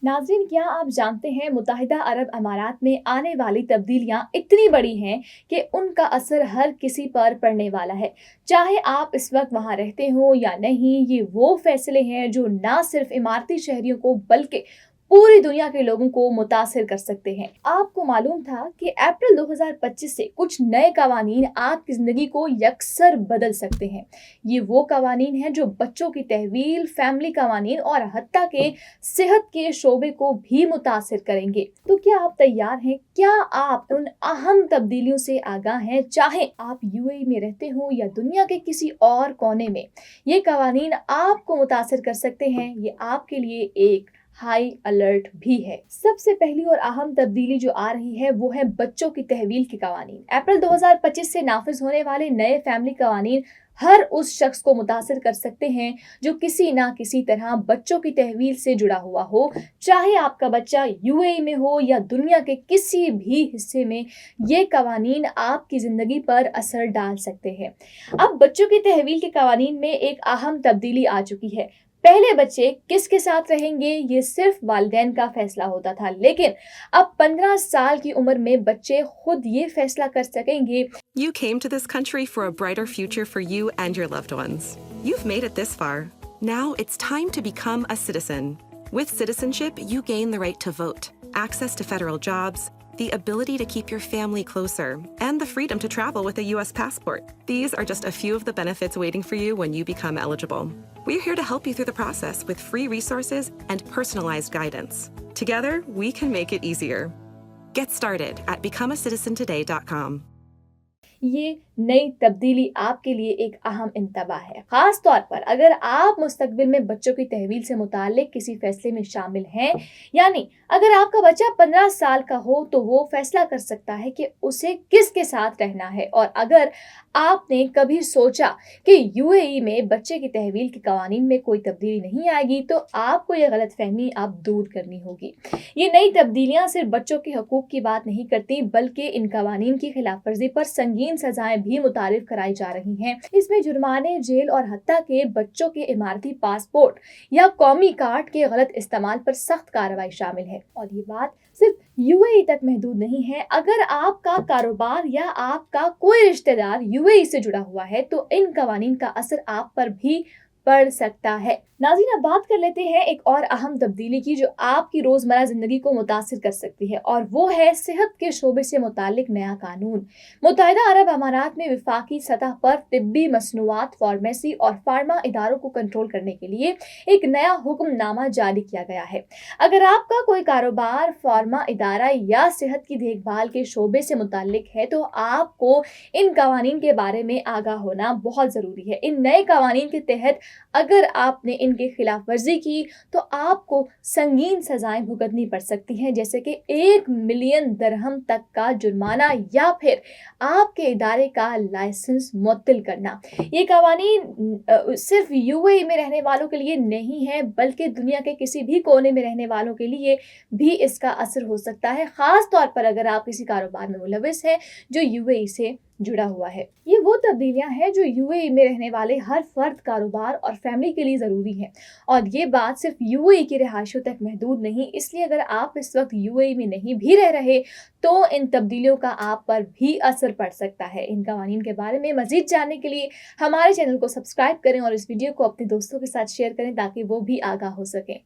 नाज़रीन, क्या आप जानते हैं मुत्तहिदा अरब अमारात में आने वाली तब्दीलियां इतनी बड़ी हैं कि उनका असर हर किसी पर पड़ने वाला है। चाहे आप इस वक्त वहां रहते हो या नहीं, ये वो फैसले हैं जो ना सिर्फ इमारती शहरियों को बल्कि पूरी दुनिया के लोगों को मुतासिर कर सकते हैं। आपको मालूम था कि अप्रैल 2025 से कुछ नए कवानीन आपकी जिंदगी को यकसर बदल सकते हैं। ये वो कवानीन हैं जो बच्चों की तहवील, फैमिली कवानीन और हत्ता के सेहत के शोबे को भी मुतासिर करेंगे। तो क्या आप तैयार हैं? क्या आप उन अहम तब्दीलियों से आगाह हैं? चाहे आप यूएई में रहते हो या दुनिया के किसी और कोने में, ये कवानीन आपको मुतासिर कर सकते हैं। ये आपके लिए एक हाई अलर्ट भी है। सबसे पहली और अहम तब्दीली जो आ रही है वो है बच्चों की तहवील के कवानीन। अप्रैल 2025 से नाफिज होने वाले नए फैमिली कवानीन हर उस शख्स को मुतासिर कर सकते हैं जो किसी ना किसी तरह बच्चों की तहवील से जुड़ा हुआ हो, चाहे आपका बच्चा यूएई में हो या दुनिया के किसी भी हिस्से में। ये कवानीन आपकी जिंदगी पर असर डाल सकते हैं। अब बच्चों की तहवील के कवानीन में एक अहम तब्दीली आ चुकी है। पहले बच्चे किसके साथ रहेंगे ये सिर्फ वालिदैन का फैसला होता था, लेकिन अब 15 साल की उम्र में बच्चे खुद ये फैसला कर सकेंगे। You came to this country for a brighter future for you and your loved ones. You've made it this far. Now it's time to become a citizen. With citizenship, you gain the right to vote, access to federal jobs, the ability to keep your family closer, and the freedom to travel with a U.S. passport. These are just a few of the benefits waiting for you when you become eligible. We're here to help you through the process with free resources and personalized guidance. Together, we can make it easier. Get started at becomeacitizentoday.com. ये नई तब्दीली आपके लिए एक अहम इंतबा है, खास तौर पर अगर आप मुस्तकबिल में बच्चों की तहवील से मुताल्लिक किसी फैसले में शामिल हैं। यानी अगर आपका बच्चा 15 साल का हो तो वो फैसला कर सकता है कि उसे किसके साथ रहना है। और अगर आपने कभी सोचा कि यूएई में बच्चे की तहवील के कवानीन में कोई तब्दीली नहीं आएगी, तो आपको ये गलतफहमी अब दूर करनी होगी। ये नई तब्दीलियां सिर्फ बच्चों के हकूक की बात नहीं करती, बल्कि इन कवानीन की खिलाफ वर्जी पर संगीन सजाएं भी मुतारिफ कराई जा रही हैं। इसमें जुर्माने, जेल और हत्ता के बच्चों के इमारती पासपोर्ट या कौमी कार्ड के गलत इस्तेमाल पर सख्त कार्रवाई शामिल है। और ये बात सिर्फ यूएई तक महदूद नहीं है। अगर आपका कारोबार या आपका कोई रिश्तेदार यूएई से जुड़ा हुआ है तो इन कवानीन का असर आप पर भी पड़ सकता है। नाज़रीन, अब बात कर लेते हैं एक और अहम तब्दीली की जो आपकी रोजमर्रा जिंदगी को मुतासिर कर सकती है, और वो है सेहत के शोबे से मुतालिक नया कानून। मुत्तहिदा अरब अमारात में वफाकी सतह पर तिब्बी मसनूआत, फार्मेसी और फार्मा इदारों को कंट्रोल करने के लिए एक नया हुक्मनामा जारी किया गया है। अगर आपका कोई कारोबार, फार्मा इदारा या सेहत की देखभाल के शोबे से मुतालिक है तो आपको इन कवानीन के बारे में आगाह होना बहुत जरूरी है। इन नए कवानीन के तहत अगर आपने इनके खिलाफ वर्जी की तो आपको संगीन सजाएं भुगतनी पड़ सकती हैं, जैसे कि 1 मिलियन दिरहम तक का जुर्माना या फिर आपके इदारे का लाइसेंस मुअत्तल करना। ये कवानीन सिर्फ यूएई में रहने वालों के लिए नहीं है, बल्कि दुनिया के किसी भी कोने में रहने वालों के लिए भी इसका असर हो सकता है, खास तौर पर अगर आप किसी कारोबार में मुलविस हैं जो यूएई से जुड़ा हुआ है। ये वो तब्दीलियां हैं जो यूएई में रहने वाले हर फर्द, कारोबार और फैमिली के लिए ज़रूरी है। और ये बात सिर्फ यूएई के रिहायशियों तक महदूद नहीं, इसलिए अगर आप इस वक्त यूएई में नहीं भी रह रहे तो इन तब्दीलियों का आप पर भी असर पड़ सकता है। इन कवानीन के बारे में मजीद जानने के लिए हमारे चैनल को सब्सक्राइब करें और इस वीडियो को अपने दोस्तों के साथ शेयर करें ताकि वो भी आगाह हो सकें।